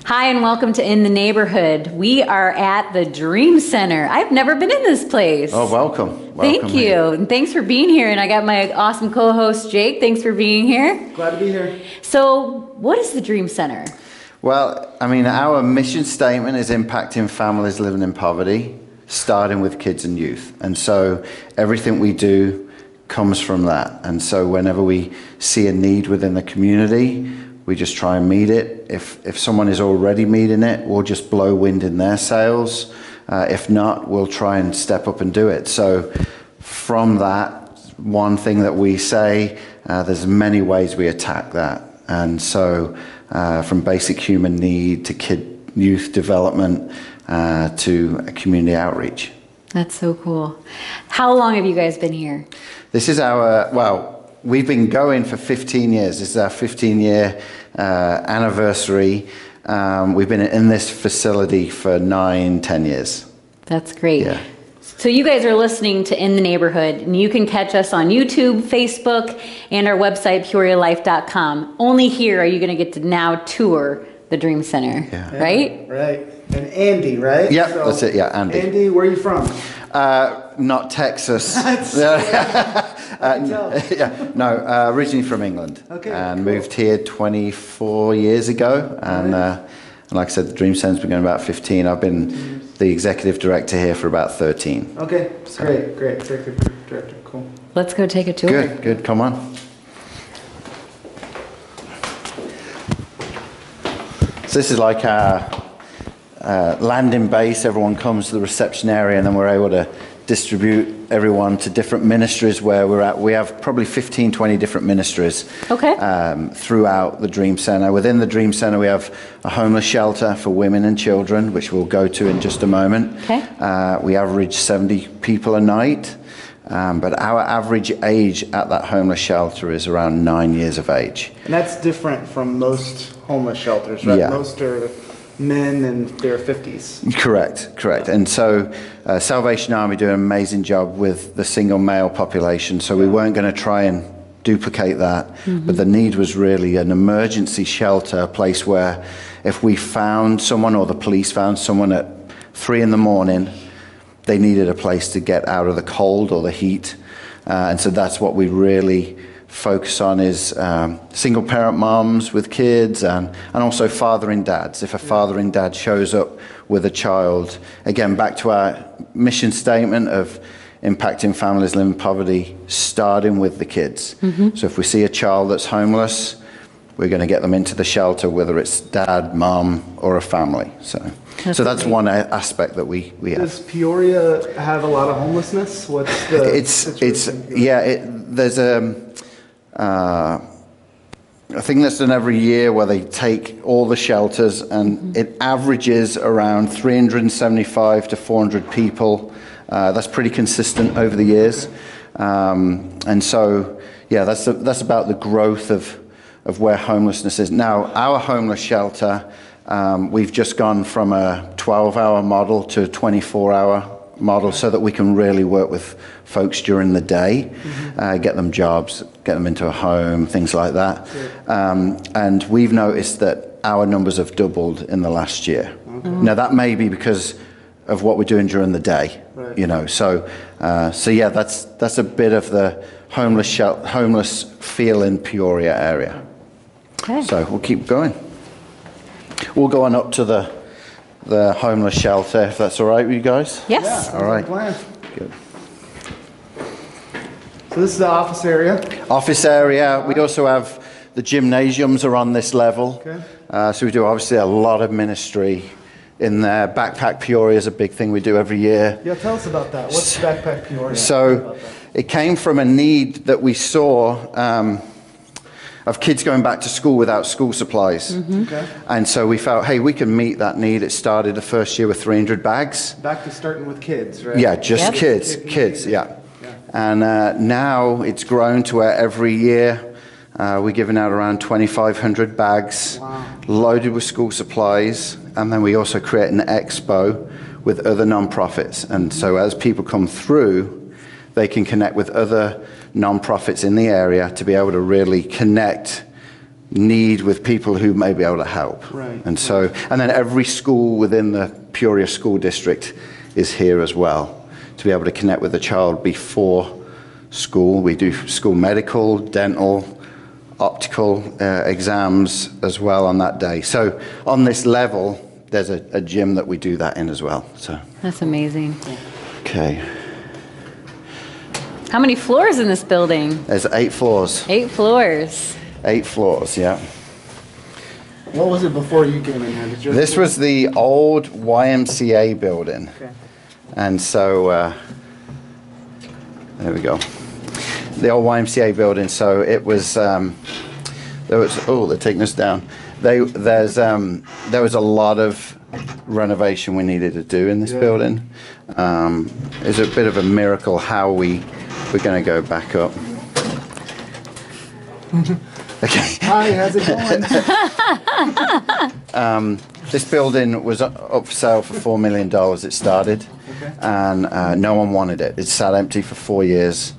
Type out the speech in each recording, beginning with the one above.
Hi, and welcome to In the Neighborhood. We are at the Dream Center. I've never been in this place. Oh, welcome. Thank you. And thanks for being here. And I got my awesome co-host, Jake. Thanks for being here. Glad to be here. So, what is the Dream Center? Well, I mean, our mission statement is impacting families living in poverty, starting with kids and youth. And so everything we do comes from that. And so whenever we see a need within the community, we just try and meet it. If someone is already meeting it, we'll just blow wind in their sails. If not, we'll try and step up and do it. So from that, one thing that we say, there's many ways we attack that. And so from basic human need to youth development to community outreach. That's so cool. How long have you guys been here? This is we've been going for 15 years. This is our 15-year anniversary. We've been in this facility for 9-10 years. That's great. Yeah. So you guys are listening to In the Neighborhood, and you can catch us on YouTube, Facebook, and our website, PeoriaLife.com. Only here are you going to get to now tour the Dream Center, right? Right. And Andy, right? Yeah, so, that's it. Yeah, Andy. Andy, where are you from? Not Texas. Originally from England. Okay, and cool. Moved here 24 years ago. And like I said, the Dream Center's been going about 15. I've been the executive director here for about 13. Okay, so. Great. Executive director, cool. Let's go take a tour. Good, come on. So this is like our landing base. Everyone comes to the reception area, and then we're able to distribute everyone to different ministries where we're at. We have probably 15-20 different ministries throughout the Dream Center. Within the Dream Center, we have a homeless shelter for women and children, which we'll go to in just a moment. We average 70 people a night, but our average age at that homeless shelter is around 9 years of age. And that's different from most homeless shelters, right? Yeah. Most are men in their 50s. Correct. And so Salvation Army do an amazing job with the single male population, so we weren't going to try and duplicate that, but the need was really an emergency shelter, a place where if we found someone or the police found someone at 3 a.m, they needed a place to get out of the cold or the heat, and so that's what we really focus on is single parent moms with kids and also fathering dads. If a fathering dad shows up with a child, again, back to our mission statement of impacting families living in poverty, starting with the kids. So if we see a child that's homeless, we're going to get them into the shelter, whether it's dad, mom, or a family. So that's one aspect that we have. Does Peoria have a lot of homelessness? What's the situation? There's a thing that's done every year where they take all the shelters and it averages around 375 to 400 people. That's pretty consistent over the years. And so, that's about the growth of where homelessness is. Now, our homeless shelter, we've just gone from a 12-hour model to a 24-hour model so that we can really work with folks during the day, get them jobs, get them into a home, things like that. And we've noticed that our numbers have doubled in the last year. Now that may be because of what we're doing during the day, So that's a bit of the homeless feel in Peoria area. So we'll keep going. We'll go on up to the homeless shelter, if that's all right with you guys? Yes. Yeah, all right. Good. So this is the office area. We also have the gymnasiums are on this level. So we do obviously a lot of ministry in there. Backpack Peoria is a big thing we do every year. Yeah, tell us about that. What's Backpack Peoria? So it came from a need that we saw of kids going back to school without school supplies. And so we felt, hey, we can meet that need. It started the first year with 300 bags. Back to starting with kids, right? Yeah, just kids, yeah. And now it's grown to where every year we're giving out around 2,500 bags loaded with school supplies. And then we also create an expo with other nonprofits. And so as people come through, they can connect with other nonprofits in the area to be able to really connect need with people who may be able to help. Right. And so, and then every school within the Peoria School District is here as well to be able to connect with the child before school. We do school medical, dental, optical exams as well on that day. So on this level, there's a gym that we do that in as well. So That's amazing. okay. How many floors in this building? There's 8 floors. 8 floors. 8 floors, yeah. What was it before you came in here? Did you This was the old YMCA building. Okay. And so, there we go. The old YMCA building, so it was, there was, oh, they're taking us down. There was a lot of renovation we needed to do in this building. It's a bit of a miracle how we're going to go back up. Okay. Hi, how's it going? This building was up for sale for $4 million. It started, and no one wanted it. It sat empty for 4 years.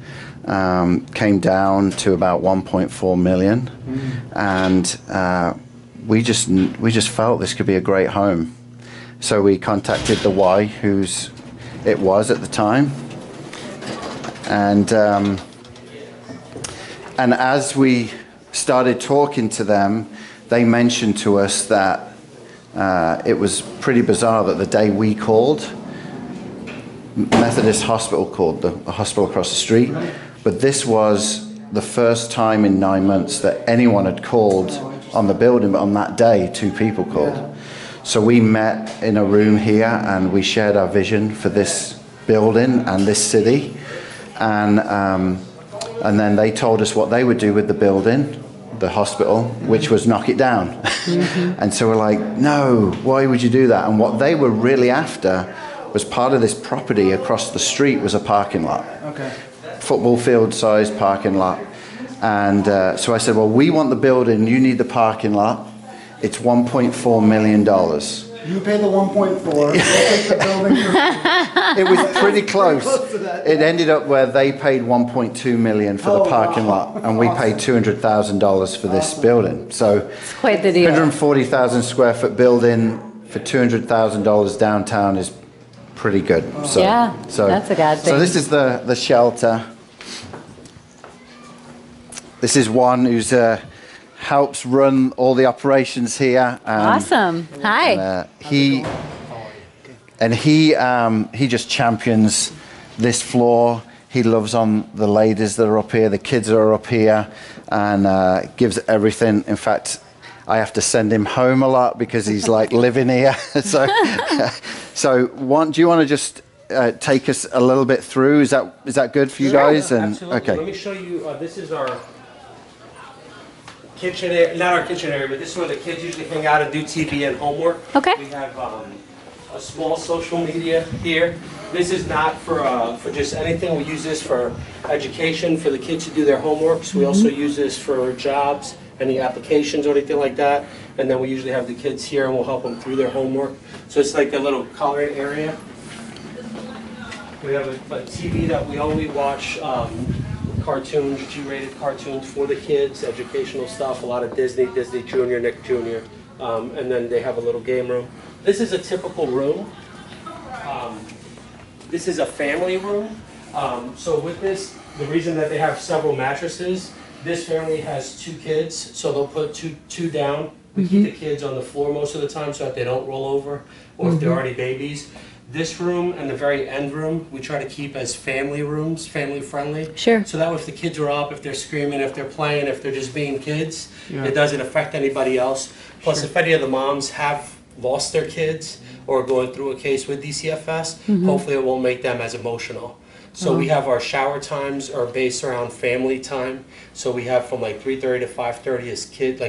Came down to about 1.4 million, and we just felt this could be a great home. So we contacted the Y, whose it was at the time, and as we started talking to them, they mentioned to us that it was pretty bizarre that the day we called, Methodist Hospital called, the hospital across the street, but this was the first time in 9 months that anyone had called on the building, but on that day, 2 people called. So we met in a room here and we shared our vision for this building and this city, and then they told us what they would do with the building, the hospital, which was knock it down. And so we're like, no, why would you do that? And what they were really after was part of this property across the street was a parking lot. Okay. Football field sized parking lot. And so I said, well, we want the building, you need the parking lot. It's $1.4 million. You pay the 1.4. We'll take the building for It was pretty close. close to that, It ended up where they paid 1.2 million for the parking lot, and we paid $200,000 for this building. So It's quite the deal. 140,000 square foot building for $200,000 downtown is pretty good. So, Yeah, that's a god So thing. this is the shelter. This is one who's helps run all the operations here. Awesome. Hi. He just champions this floor. He loves on the ladies that are up here, the kids that are up here, and gives everything. In fact, I have to send him home a lot because he's like living here. So do you want to just take us a little bit through? Is that good for you guys? And Absolutely. okay. Let me show you. This is our kitchen area, not our kitchen area, but this is where the kids usually hang out and do TV and homework. Okay. We have a small social media here. This is not for just anything. We use this for education, for the kids to do their homeworks. We also use this for jobs, any applications or anything like that. And then we usually have the kids here and we'll help them through their homework. So it's like a little coloring area. We have a TV that we only watch cartoons, G-rated cartoons for the kids, educational stuff, a lot of Disney Junior, Nick Jr., and then they have a little game room. This is a typical room. This is a family room. So with this, the reason that they have several mattresses, this family has 2 kids, so they'll put two down. We keep the kids on the floor most of the time so that they don't roll over, or if they're already babies. This room and the very end room, we try to keep as family rooms, family friendly. Sure. So that way if the kids are up, if they're screaming, if they're playing, if they're just being kids, it doesn't affect anybody else. Plus, if any of the moms have lost their kids or going through a case with DCFS, hopefully it won't make them as emotional. So we have our shower times are based around family time. So we have from like 3:30 to 5:30 is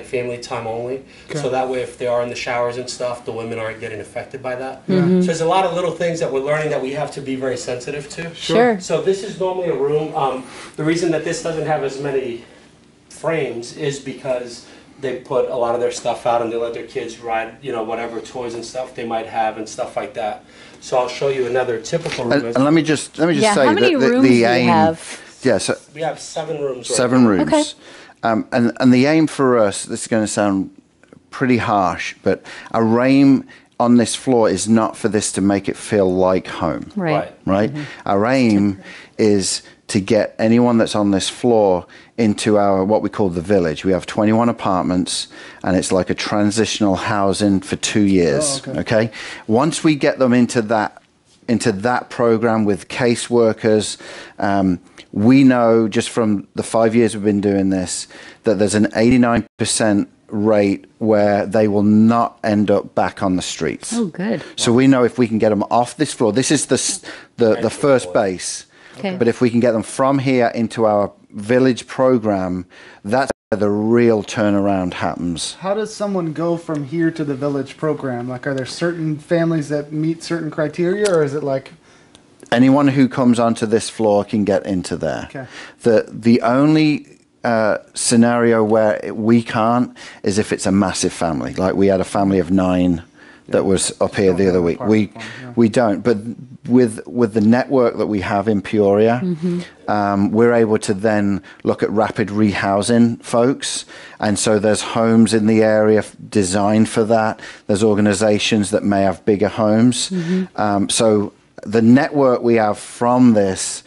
family time only. Okay. So that way if they are in the showers and stuff, the women aren't getting affected by that. So there's a lot of little things that we're learning that we have to be very sensitive to. Sure. So this is normally a room. The reason that this doesn't have as many frames is because they put a lot of their stuff out and they let their kids ride, whatever toys and stuff they might have and stuff like that. So I'll show you another typical room. And let me just say how many that rooms the do you aim. have? Yeah, so We have 7 rooms. 7 rooms. Okay. And the aim for us, this is going to sound pretty harsh, but our aim on this floor is not for this to make it feel like home. Right. Our aim is to get anyone that's on this floor into our, what we call the village. We have 21 apartments, and it's like a transitional housing for 2 years. Okay. Once we get them into that program with caseworkers, we know just from the 5 years we've been doing this that there's an 89% rate where they will not end up back on the streets. Oh, good. So we know if we can get them off this floor, this is the first base. Okay. But if we can get them from here into our village program, that's where the real turnaround happens. How does someone go from here to the village program? Like, are there certain families that meet certain criteria, or is it like... Anyone who comes onto this floor can get into there. Okay. The only scenario where we can't is if it's a massive family. Like we had a family of 9 that was up here the other week. We don't. But with the network that we have in Peoria, we're able to then look at rapid rehousing folks. And so there's homes in the area designed for that. There's organizations that may have bigger homes. So the network we have from this,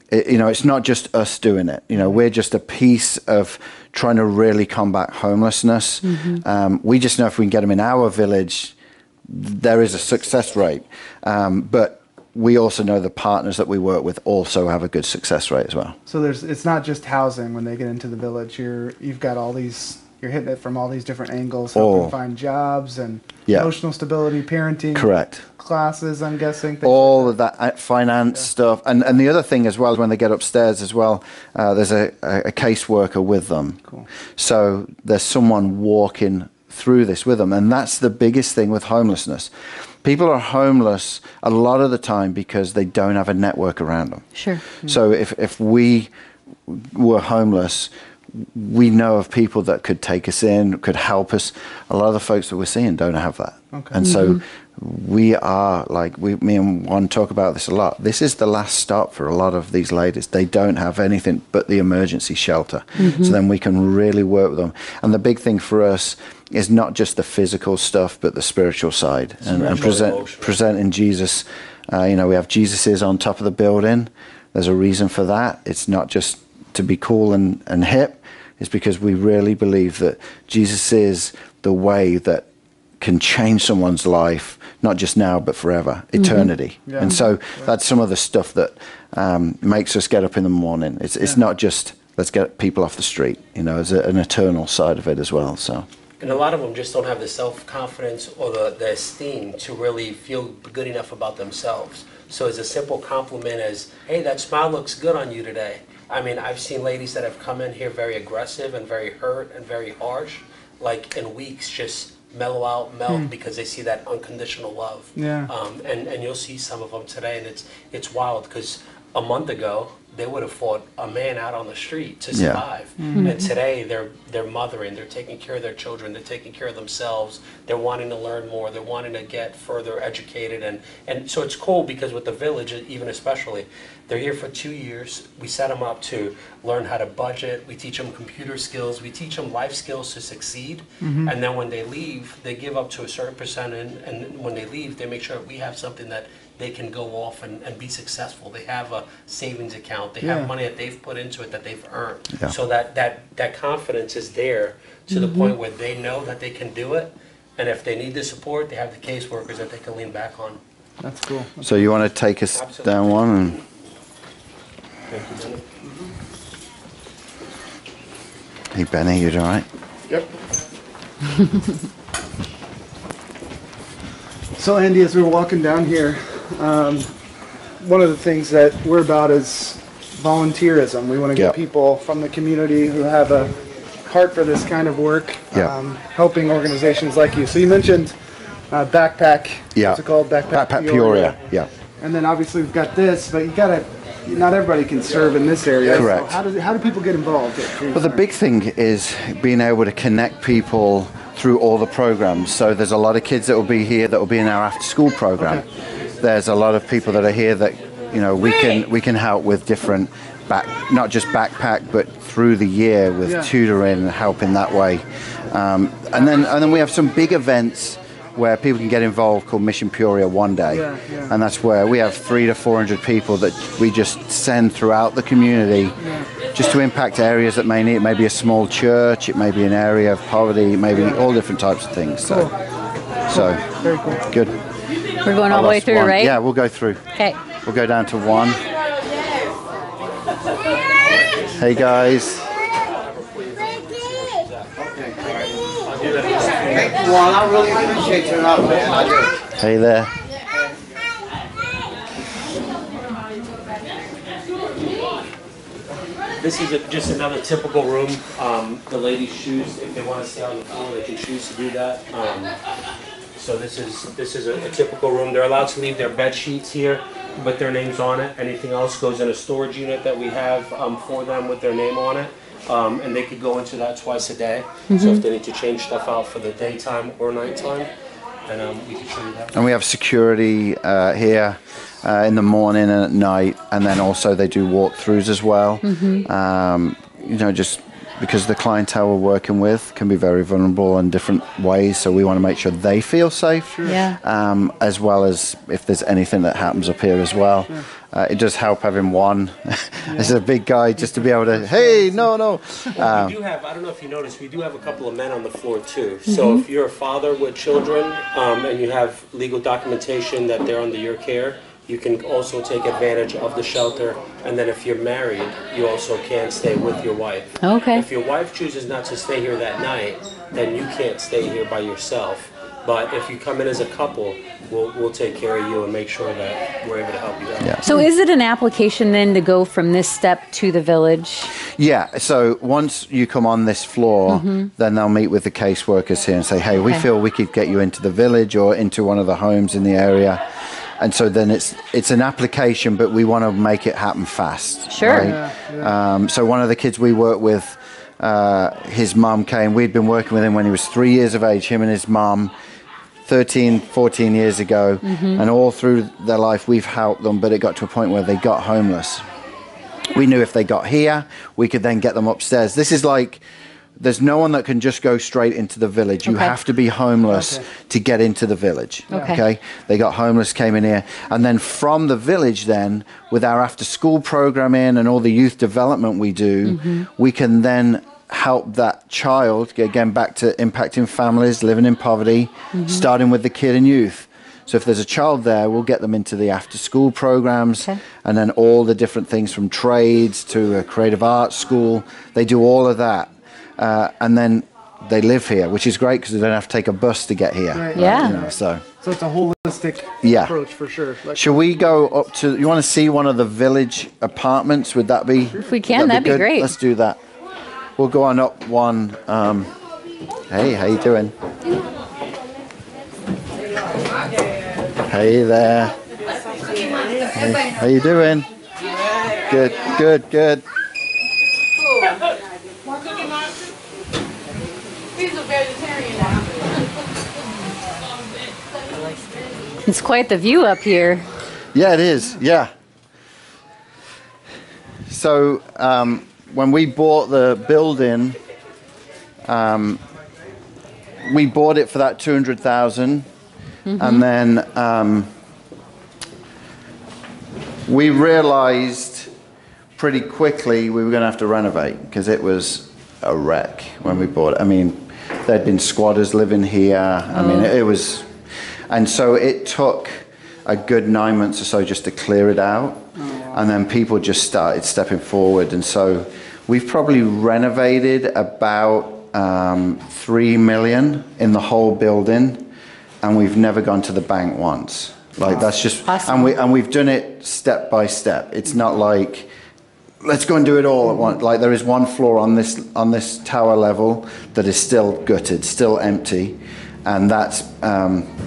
it's not just us doing it. We're just a piece of trying to really combat homelessness. We just know if we can get them in our village, there is a success rate. But we also know the partners that we work with also have a good success rate as well. So it's not just housing when they get into the village. You've got all these, you're hitting it from all these different angles, helping find jobs and emotional stability, parenting. Correct. Classes, I'm guessing. All of that finance stuff. And the other thing as well is when they get upstairs as well, there's a caseworker with them. Cool. So there's someone walking through this with them. And that's the biggest thing with homelessness. People are homeless a lot of the time because they don't have a network around them. Sure. So if we were homeless, we know of people that could take us in, could help us. A lot of the folks that we're seeing don't have that. Okay. And so we are, like, me and Juan talk about this a lot. This is the last stop for a lot of these ladies. They don't have anything but the emergency shelter. So then we can really work with them. And the big thing for us is not just the physical stuff, but the spiritual side. And presenting Jesus. We have Jesuses on top of the building. There's a reason for that. It's not just to be cool and hip. It's because we really believe that Jesus is the way that can change someone's life, not just now, but forever, eternity. And so that's some of the stuff that makes us get up in the morning. It's not just, let's get people off the street, there's an eternal side of it as well. So. And a lot of them just don't have the self-confidence or the esteem to really feel good enough about themselves. So it's a simple compliment as, hey, that smile looks good on you today. I mean, I've seen ladies that have come in here very aggressive and very hurt and very harsh, like in weeks just melt because they see that unconditional love. And you'll see some of them today, and it's wild because a month ago they would have fought a man out on the street to survive. And today they're mothering, they're taking care of their children, they're taking care of themselves, they're wanting to learn more, they're wanting to get further educated. And so it's cool because with the village, even especially, they're here for 2 years. We set them up to learn how to budget, we teach them computer skills, we teach them life skills to succeed. And then when they leave, they give up to a certain percent, and when they leave, they make sure we have something that they can go off and be successful. They have a savings account. They have money that they've put into it that they've earned. So that confidence is there to the point where they know that they can do it. And if they need the support, they have the caseworkers that they can lean back on. That's cool. So you want to take us down one? And Thank you, Benny. Hey, Benny, you all right? Yep. So Andy, as we were walking down here, one of the things that we're about is volunteerism. We want to get people from the community who have a heart for this kind of work, helping organizations like you. So you mentioned Backpack. What's it called? Backpack Peoria. Yeah. And then obviously we've got this, but not everybody can serve in this area. Correct. So how do people get involved? Well, the big thing is being able to connect people through all the programs. So there's a lot of kids that will be here that will be in our after school program. There's a lot of people that are here that we can help with different not just backpack, but through the year with tutoring and helping that way. And then we have some big events where people can get involved called Mission Peoria One Day. And that's where we have 300 to 400 people that we just send throughout the community just to impact areas that may need it. It may be a small church, it may be an area of poverty, it may be all different types of things. So Very cool. Good. We're going all the way through, one. right? Yeah, we'll go through. Okay. We'll go down to 1. Hey guys. Well, I really appreciate your help, man. I do. Hey there. This is just another typical room. The ladies' shoes, if they want to stay on the floor, they can choose to do that. So this is a typical room. They're allowed to leave their bed sheets here with their names on it. Anything else goes in a storage unit that we have for them with their name on it. And they could go into that twice a day. So if they need to change stuff out for the daytime or nighttime, and we can show you that. And we have security here in the morning and at night, and then also they do walkthroughs as well. You know, just because the clientele we're working with can be very vulnerable in different ways, so we want to make sure they feel safe, as well as if there's anything that happens up here as well. It does help having one as a big guy just to be able to, hey, no. We do have, I don't know if you noticed, we do have a couple of men on the floor too. So if you're a father with children and you have legal documentation that they're under your care, you can also take advantage of the shelter. And then if you're married, you also can stay with your wife. Okay. If your wife chooses not to stay here that night, then you can't stay here by yourself. But if you come in as a couple, we'll take care of you and make sure that we're able to help you out. Yeah. So is it an application then to go from this step to the village? Yeah, so once you come on this floor, then they'll meet with the caseworkers here and say, hey, we feel we could get you into the village or into one of the homes in the area. And so then it's an application, but we want to make it happen fast. Sure. Right? So one of the kids we work with, his mum came. We'd been working with him when he was 3 years of age, him and his mum, 13, 14 years ago. And all through their life, we've helped them, but it got to a point where they got homeless. We knew if they got here, we could then get them upstairs. This is like, there's no one that can just go straight into the village. You have to be homeless to get into the village. Okay. They got homeless, came in here. And then from the village then, with our after school programming and all the youth development we do, we can then help that child, again, back to impacting families, living in poverty, starting with the kid and youth. So if there's a child there, we'll get them into the after-school programs, and then all the different things from trades to a creative arts school. They do all of that. And then they live here, which is great because they don't have to take a bus to get here. Right. Yeah. You know, so it's a holistic approach for sure. Should we go up to, you want to see one of the village apartments? Would that be? If we can, that'd be good? great. Let's do that. We'll go on up one. Hey, how you doing? Hey there. Hey, how you doing? Good. He's a vegetarian now. It's quite the view up here. Yeah, it is. Yeah. So when we bought the building, we bought it for that $200,000, and then we realized pretty quickly we were going to have to renovate because it was a wreck when we bought it. I mean, there'd been squatters living here. I mean, it was, and so it took a good 9 months or so just to clear it out, and then people just started stepping forward, and so we've probably renovated about $3 million in the whole building, and we've never gone to the bank once. Like that's just, awesome. and we've done it step by step. It's not like let's go and do it all at once. Like there is one floor on this tower level that is still gutted, still empty, and that's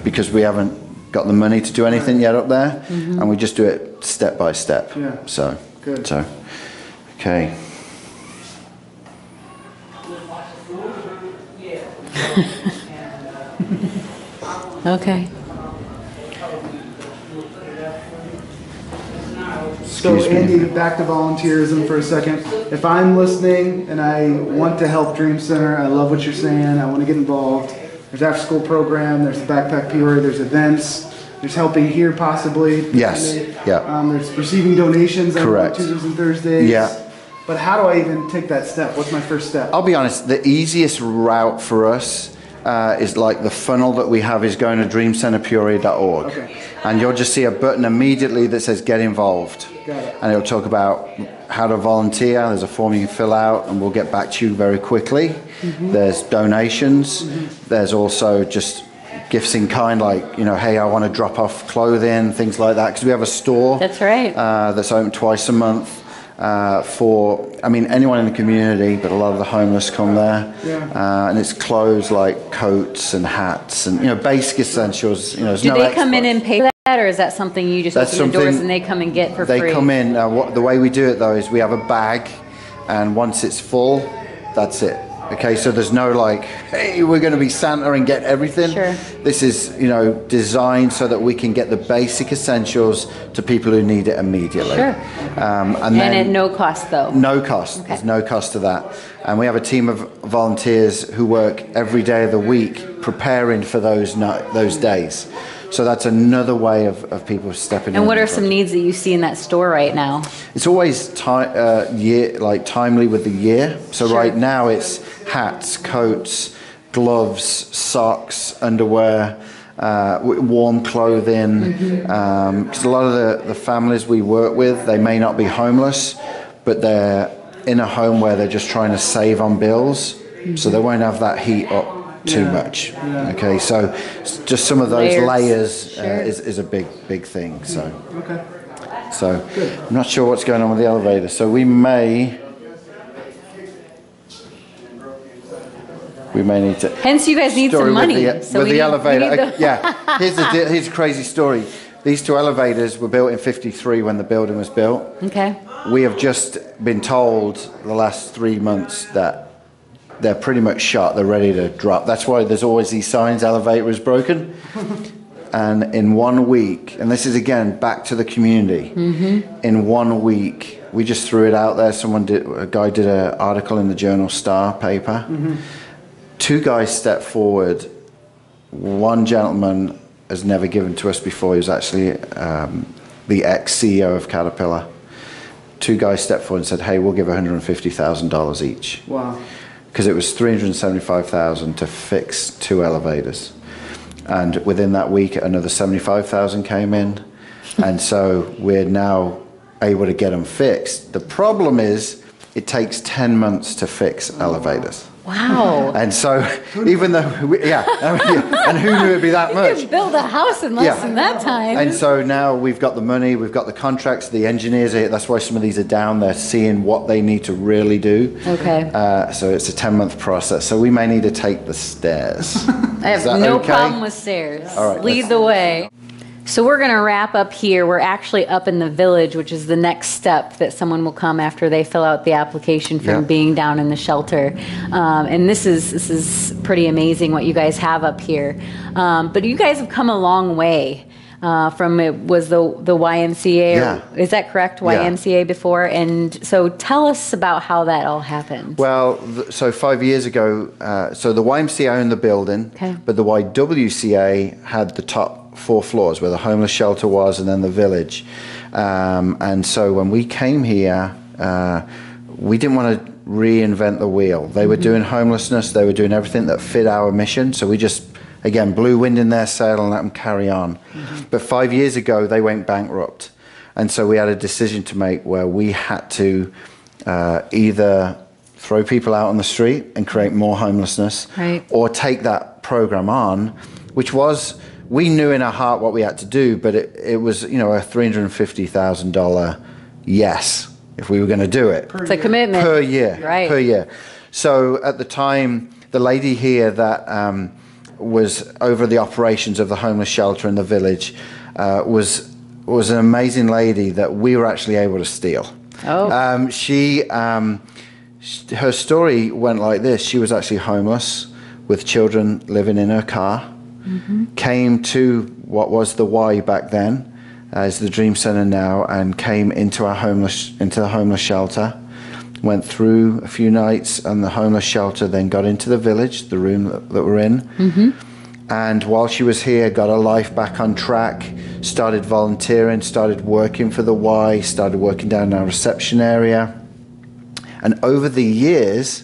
because we haven't got the money to do anything yet up there, and we just do it step by step. Yeah. So Good. So okay. Okay. So Andy, back to volunteerism for a second. If I'm listening and I want to help Dream Center, I love what you're saying, I want to get involved. There's after school program, there's the Backpack Peoria, there's events, there's helping here possibly. Yes, yeah. There's receiving donations on Tuesdays and Thursdays. Yeah. But how do I even take that step? What's my first step? I'll be honest, the easiest route for us is like the funnel that we have is going to dreamcenterpeoria.org. Okay. And you'll just see a button immediately that says get involved. Got it. And it'll talk about how to volunteer. There's a form you can fill out and we'll get back to you very quickly. There's donations. There's also just gifts in kind, like, you know, hey, I want to drop off clothing, things like that, because we have a store. That's right. That's open twice a month. For, I mean, anyone in the community, but a lot of the homeless come there. Yeah. And it's clothes like coats and hats and, you know, basic essentials. You know, there's Do no they come in extras. and pay that, or is that something you just That's open the doors something and they come and get for free? They come in. The way we do it, though, is we have a bag, and once it's full, that's it. Okay, so there's no like, hey, we're going to be Santa and get everything. Sure. This is, you know, designed so that we can get the basic essentials to people who need it immediately. Sure. And then at no cost, though? no cost. Okay. There's no cost to that. And we have a team of volunteers who work every day of the week preparing for those days. So that's another way of people stepping in. And what are some needs that you see in that store right now? It's always timely with the year. So right now it's hats, coats, gloves, socks, underwear, warm clothing. Because a lot of the families we work with, they may not be homeless, but they're in a home where they're just trying to save on bills. So they won't have that heat up too much. Okay, so just some of those layers is a big thing. So I'm not sure what's going on with the elevator. So we may need to. Hence, you guys need some money. With the elevator. Yeah, here's a crazy story. These two elevators were built in '53 when the building was built. Okay. We have just been told the last 3 months that they're pretty much shot. They're ready to drop. That's why there's always these signs, elevator is broken. And in 1 week, and this is again back to the community, in 1 week, we just threw it out there. A guy did an article in the Journal Star paper. 2 guys stepped forward. One gentleman has never given to us before. He was actually the ex-CEO of Caterpillar. 2 guys stepped forward and said, hey, we'll give $150,000 each. Wow. Because it was $375,000 to fix 2 elevators. And within that week, another $75,000 came in. And so we're now able to get them fixed. The problem is it takes 10 months to fix elevators. Wow. And so even though, and who knew it'd be that much? You could build a house in less than that time. And so now we've got the money, we've got the contracts, the engineers are here. That's why some of these are down there seeing what they need to really do. Okay. So it's a 10-month process. So we may need to take the stairs. I have no problem with stairs. All right, lead the way. So we're going to wrap up here. We're actually up in the village, which is the next step that someone will come after they fill out the application from being down in the shelter. And this is pretty amazing what you guys have up here. But you guys have come a long way. From it was the YMCA, is that correct? YMCA before, and so tell us about how that all happened. Well, so 5 years ago, so the YMCA owned the building, but the YWCA had the top 4 floors where the homeless shelter was, and then the village. And so when we came here, we didn't want to reinvent the wheel. They were doing homelessness, they were doing everything that fit our mission. So we just, again, blew wind in their sail and let them carry on. But 5 years ago, they went bankrupt. And so we had a decision to make where we had to either throw people out on the street and create more homelessness, or take that program on, which was, we knew in our heart what we had to do, but it was, you know, a $350,000 yes, if we were going to do it. It's a commitment. Per year. Right. Per year. So at the time, the lady here that was over the operations of the homeless shelter in the village was an amazing lady that we were actually able to steal. Oh. Her story went like this. She was actually homeless with children living in her car, came to what was the Y back then, is the Dream Center now, and came into the homeless shelter. Went through a few nights and the homeless shelter, then got into the village, the room that we're in. And while she was here, got her life back on track, started volunteering, started working for the Y, started working down in our reception area. And over the years,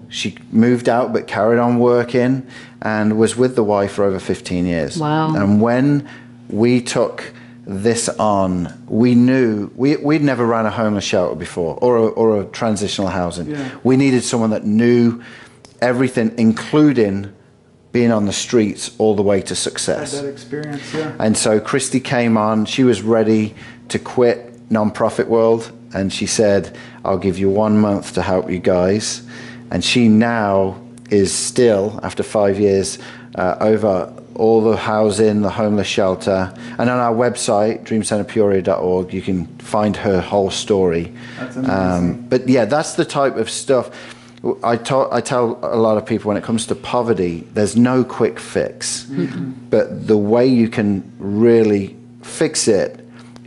she moved out but carried on working and was with the Y for over 15 years. Wow. And when we took this on, we knew we'd never ran a homeless shelter before, or a transitional housing. We needed someone that knew everything, including being on the streets all the way to success. Had that experience, And so Christy came on. She was ready to quit nonprofit world, and she said, I'll give you 1 month to help you guys. And she now is still, after 5 years, over all the housing, the homeless shelter. And on our website, dreamcenterpeoria.org, you can find her whole story. That's amazing. But yeah, that's the type of stuff. I tell a lot of people, when it comes to poverty, there's no quick fix. But the way you can really fix it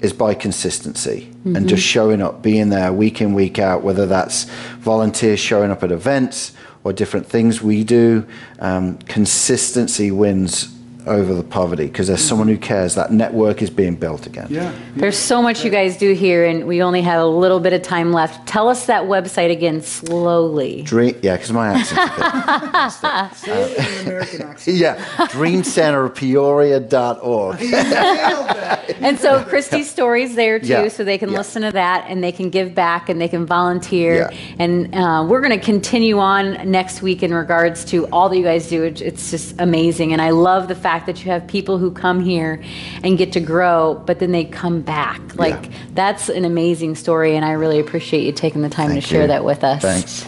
is by consistency and just showing up, being there week in, week out, whether that's volunteers showing up at events or different things we do. Consistency wins over the poverty, because there's someone who cares. That network is being built again. There's so much you guys do here, and we only have a little bit of time left. Tell us that website again slowly. Because my accent's a Say it in an American accent. dreamcenterpeoria.org. And so Christy's story's there too, so they can Yeah. listen to that, and they can give back, and they can volunteer. And we're going to continue on next week in regards to all that you guys do. It's just amazing, and I love the fact that you have people who come here and get to grow, but then they come back. That's an amazing story, and I really appreciate you taking the time to share that with us. Thanks.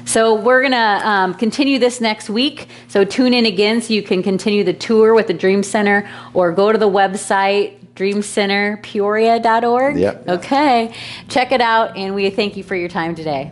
So we're going to continue this next week. So tune in again so you can continue the tour with the Dream Center, or go to the website, dreamcenterpeoria.org. Yep. Okay. Check it out, and we thank you for your time today.